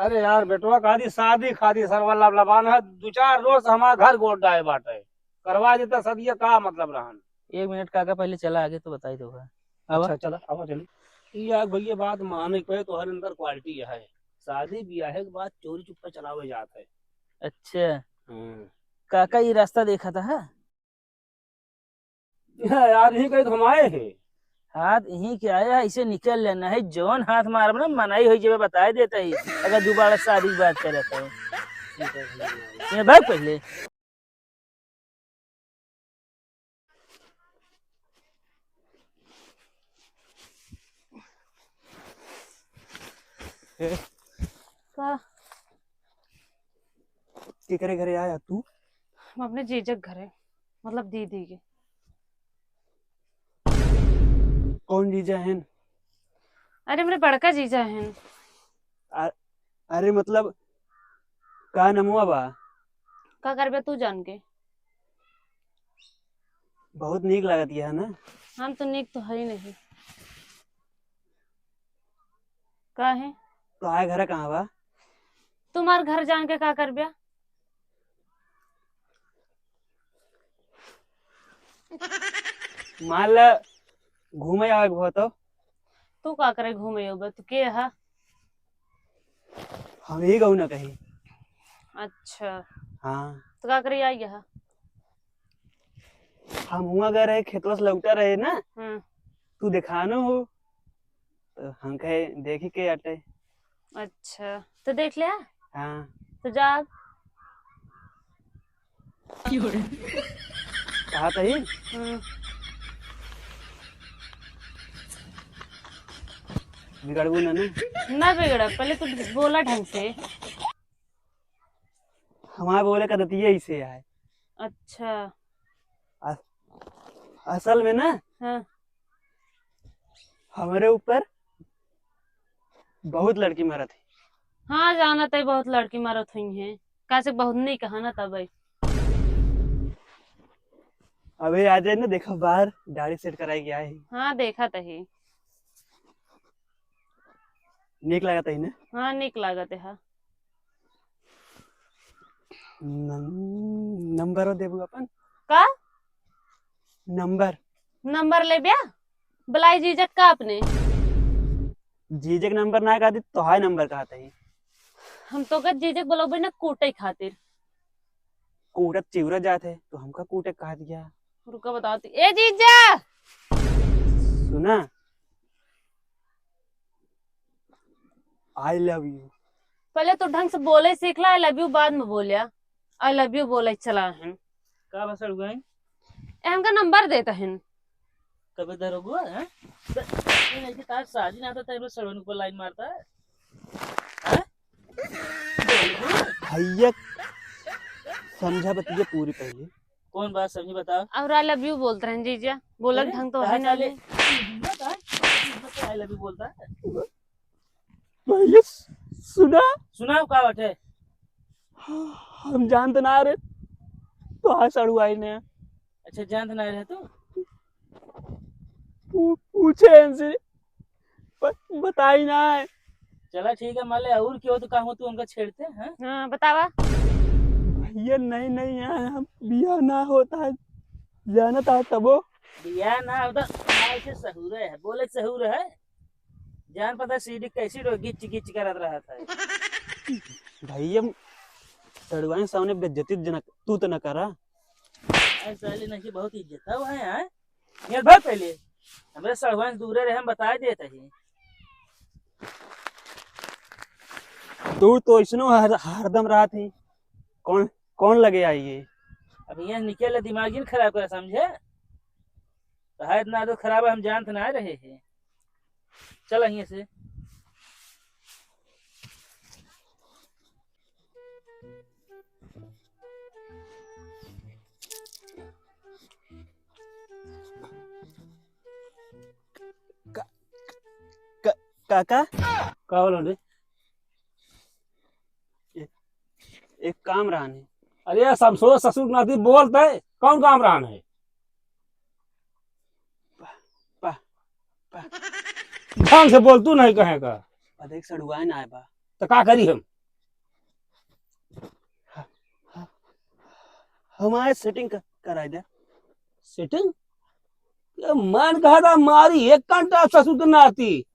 अरे यार बेटवा खादी शादी खादी सरवा लबलबान है 2-4 रोज हमारा घर गोड़ डाए बाटे करवा देता सदिया का मतलब रहन। 1 मिनट काका पहले चला आगे तो बताई दो। अब अच्छा चला अब चली यार भैया बात माने पे तो हर अंदर क्वालिटी है। शादी ब्याह के बाद चोरी चुपका चलावे जाता है। अच्छा हम्म। काका ये रास्ता देखा था हाँ? यार यही कहीं तो हम आए हैं। हाथ यहीं के आया है, इसे निकल लेना है जौन हाथ मार ना मनाई हुई जब बता देता ही अगर दोबारा शादी की बात करे तो ठीक है भैया। ये भाग पहले। का केकरे घरे आया तू? हम अपने जीजक घर है, मतलब दीदी के। कौन जीजा है? अरे मेरे बड़का जीजा हैं। अरे मतलब का नमुआ बा? का करबे तू जान के? बहुत नीक लागत है ना। हम तो निक तो है ही नहीं। का है तो आए घर कहाँ बा? तुम्हार घर जान के का करबे? मान ला घूमे आवे के तो तू का करे घूमे हो तू के है? हम ही कहू ना कहीं। अच्छा हाँ तो का करे आई है? हम हुआ गए रहे खेतवा से लौटा रहे ना। हम्म। तू दिखानो हो तो हम कहे देखी के अटे। अच्छा तो देख लिया। हाँ तो जा। कहा था ही हम्म। बिगड़बू ना ना। ना बिगड़ा, पहले तू बोला ढंग से। हमारे बोले का दतिये इसे आए। अच्छा। अ- असल में ना हाँ। हमारे ऊपर बहुत लड़की मरा थी। हाँ जाना तय बहुत लड़की मारत हुई है। कैसे बहुत नहीं कहा ना तब। अबे आ जाए ना देखो बाहर दाढ़ी सेट कराई गया है। हाँ देखा तही। नीक लगा था ना। हाँ निक लागत है हाँ। नंबर देबू अपन। का नंबर नंबर ले बिया बुलाई जीजक का अपने। जीजे के नंबर ना कहा थी तो हाय नंबर कहा था ही। हम तो का जीजक बोलोगे ना कूटे खातिर। कूटत चिवरा जाते तो हमका कूटे कहा दिया। रुका बताती ए जीजा। सुना आई लव यू। पहले तो ढंग से बोले सीखला, आई लव यू बाद में बोलिया। आई लव यू बोले चला है। का बसड़ गए हमका नंबर देता है। कभी दर हुआ है नहीं कि तार शादी ना था तेरे सड़न को लाइन मारता है हैं? भैया समझा बतिया पूरी पहले। कौन बात समझी बताओ। और आई लव यू बोलते हैं जीजा, बोला ढंग तो है ना। आई लव यू बोलता है। भैया सुना सुनाओ का बात है। हम जानते ना रहे तो हाँ सड़ू आई ने अच्छा जानते ना रहे तू। पूछे इनसे बताई ना है। चला ठीक है मान ले और क्यों तो कहा तू उनका छेड़ते हैं। हाँ बतावा। भैया नहीं नहीं यहाँ हम बिया ना होता है जाना था तबो। बिया ना होता ऐसे सहूर है बोले सहूर है। जान पता सीढ़ी कैसी रो गिच गिच करत रहा था। भैया सड़ुआई सामने बेइज्जती तू तो न करा। ऐसा नहीं बहुत इज्जत है वहाँ यार। ये भाग पहले हमारे सड़वान दूरे रहे हम बता देते ही। तू तो इसनो हरदम रहा थी। कौन कौन लगे आई ये? अब यहाँ निकल दिमाग ही खराब कर समझे। शायद ना तो खराब है हम जानते ना रहे हैं। चल यहाँ से। काका का बोलो रे। एक काम रहा नहीं। अरे समसो ससुर नाती बोलते है कौन काम रहन है। पा पा ढंग से बोल तू नहीं कहेगा देख सड़ुआई ना आए बा। तो का करी हम। हमारे सेटिंग कराई दे। सेटिंग ये मन कहा था मारी 1 घंटा ससुर के नाती।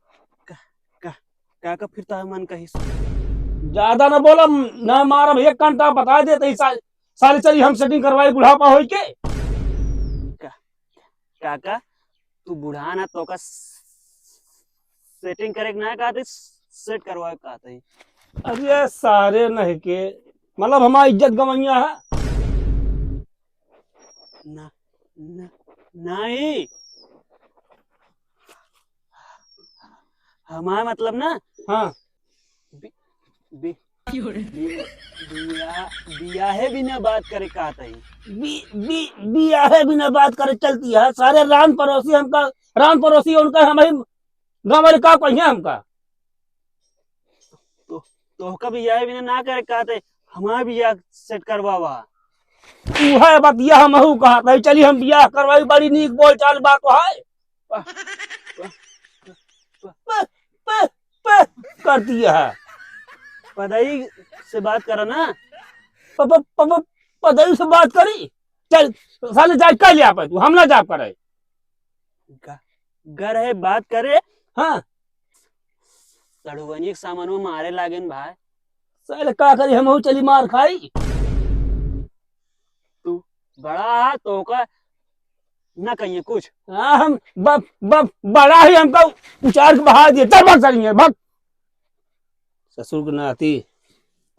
काका फिर तो मन कही ज्यादा ना बोला ना मारा 1 घंटा बता दे तो सारी चली हम सेटिंग करवाई बुढ़ापा हो के। काका तू बुढ़ा ना तो का सेटिंग करे ना कहते सेट करवा कहते। अरे सारे नहीं के मतलब हमारी इज्जत गवैया है। ना, ना नहीं हमारा मतलब ना हाँ बि, बिया है बिना बात करे कहते ही। बिया है बिना बात करे चलती है। सारे रान पड़ोसी हमका रान पड़ोसी उनका हमारी गाँव वाले का कहिए हमका। तो का बिया है बिना ना करे कहते हमारा बिया सेट करवावा। तू है बतिया हम कहा था चली हम बियाह करवाई बड़ी नीक बोल चाल बात तो है। करती है पदाई से बात करो ना। पदई से बात करी चल साले जाए कर लिया पे तू हम ना जा करे। घर है बात करे। हाँ सड़ुवनी के सामान में मारे लागे न भाई। साले का करी हम चली मार खाई। तू बड़ा है तो का ना कहिए कुछ। हाँ हम बड़ा ही हमका उचार के बहा दिए चल भाग चलेंगे भाग। ससुर के नाती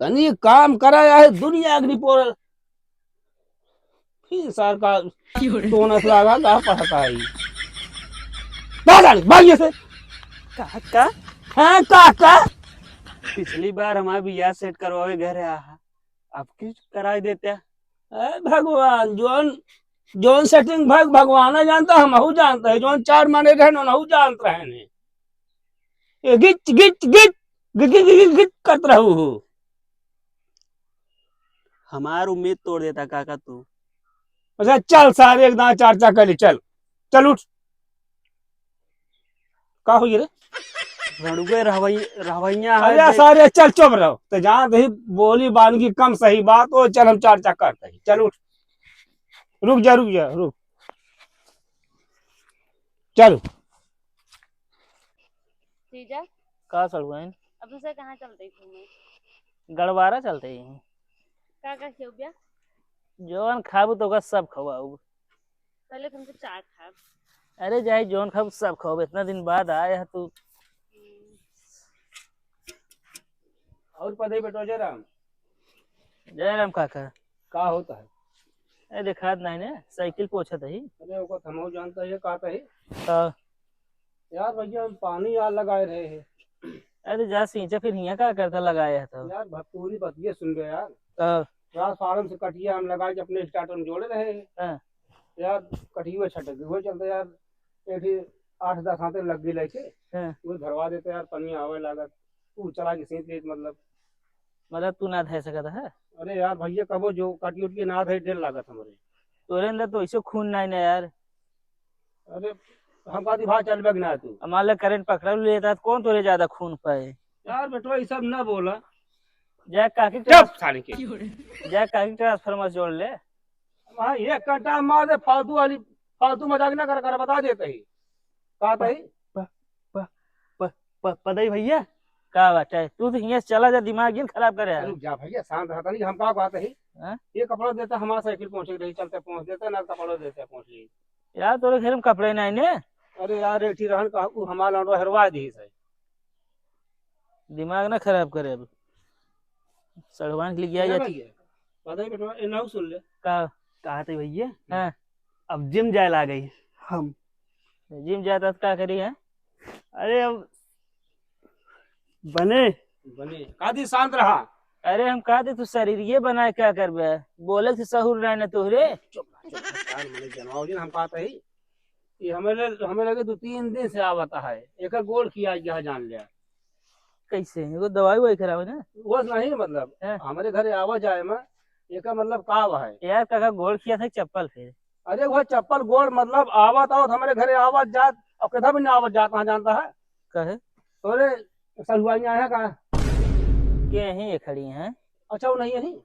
तनी काम कराया है दुनिया अग्नि पोरल फिर सरकार टोनस लगा कहा पढ़ता है। भागिए से काका हाँ काका पिछली बार हमारे बियाह सेट करवावे घर आया अब क्यों कराई देते हैं? भगवान जोन सेटिंग भगवान जानता हम जानते है जोन 4 महीने रहे जानत रहे गिच गिच गिच गिच गिच गिच करत रहू। हमार उम्मीद तोड़ देता काका तू। अच्छा चल सारे एकदम चर्चा कर ली चल चल उठ का हुई रे रणुगे रवैया अरे सारे चल चुप रहो तो जहाँ दही बोली बानगी कम सही बात हो चल हम चर्चा करते हैं चल उठ रुक जा चल जीजा का सड़ुआइन अब दूसरे कहाँ चलते घूमे गड़वारा चलते ही का क्यों बिया जोन खाबू तो का सब खवाऊ। पहले तुमसे चाट खा। अरे जाए जोन खाबू सब खवाऊ इतना दिन बाद आए है तू। और पदई बेटो जयराम जयराम काका का होता है। अरे देखात नहीं ने साइकिल पोछत ही। अरे वो हम जानता है कहता है हाँ। यार भैया हम पानी यार लगाए रहे हैं। अरे जा सींचा फिर हिया का करता लगाया है तो यार पूरी बतिये सुन गए यार। हाँ। यार फार्म से कटिया हम लगा के अपने स्टार्टर में जोड़े रहे हैं। हाँ। यार कटिया छटक गई चलते यार 8-10 हाथे लग गई लेके हाँ। वो धरवा देते यार पन्नी आवे लागत तू चला के सींच ले मतलब तू ना धै सकता है। अरे यार भैया कबो जो काटी उठ के ना थे ढेर लागत हमारे तोरे अंदर तो ऐसे खून नहीं ना यार। अरे हम कहती भाग चल बैग ना तू मान लो करंट पकड़ा लेता तो कौन तोरे ज्यादा खून पाए। यार बेटो ये सब ना बोला जाए काकी साड़ी के जाए काकी ट्रांसफार्मर जोड़ ले। हाँ 1 घंटा मार दे फालतू मजाक ना कर बता देते ही कहता ही पदाई भैया का बात है तू तो हिया से चला जा दिमाग गिन खराब करे यार। रुक जा भैया शांत रहता नहीं हम का कहते ही हाँ? ये कपड़ा देता हमारा साइकिल पहुंचे रही चलते पहुंच देते ना कपड़ा देते पहुंच गई। यार तोरे घर में कपड़े नहीं ने। अरे यार रेठी रहन का हमारा लौंडा हरवा दी सही दिमाग ना खराब करे अब सड़वान के लिए गया या पता ही बेटा ए ना सुन ले का कहा थे भैया हाँ। अब जिम जाए ला गई हम। जिम जाता तो क्या करी है। अरे अब बने कादी शांत रहा। अरे हम कहा थे तू शरीर ये बनाए क्या करबे बोले थे सहूर रहने तोहरे। हम कहते ही ये हमें लगे 2-3 दिन से आवता है एक गोल किया यहाँ जान लिया कैसे वो दवाई वही खराब है ना वो नहीं मतलब हमारे घर आवा जाए में एक मतलब का है यार काका गोल किया था चप्पल फिर। अरे वो चप्पल गोल मतलब आवत आवत हमारे घरे आवत जात और कदा भी नहीं आवत जात वहाँ जानता है कहे तोरे सलुआइया है का के यहीं ये खड़ी हैं। अच्छा वो नहीं है नहीं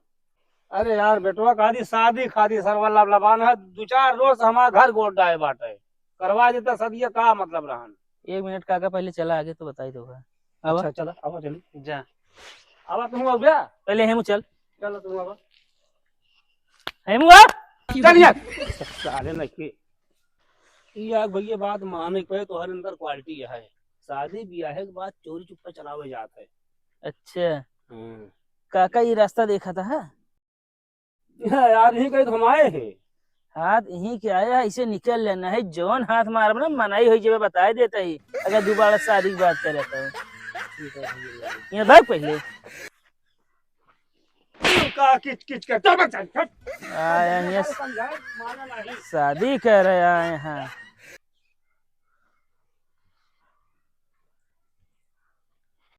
अरे यार बेटवा खादी शादी खादी सरवल्ला लबान है 2-4 रोज से हमारा घर गोड़ डाए बाटे करवा देता सदिया का मतलब रहन। 1 मिनट काका पहले चला आगे तो बताई दो अब अच्छा चला अब चल जा अब तुम अब गया पहले हेमू चल चलो तुम अब हेमू आ चल यार साले नहीं यार भैया बात माने पे तो हर अंदर क्वालिटी है शादी ब्याह के बाद चोरी चुपका चलावे जाता है। अच्छा काका ये रास्ता देखा था यार यही कहीं हम आए हैं। हाथ यहीं के आया इसे निकल लेना है जौन हाथ मार ना मनाई हुई जब बता देता ही अगर दोबारा शादी की बात करे तो ये भाग पहले का किच किच कर चल चल आया यहाँ शादी कर रहे हैं यहाँ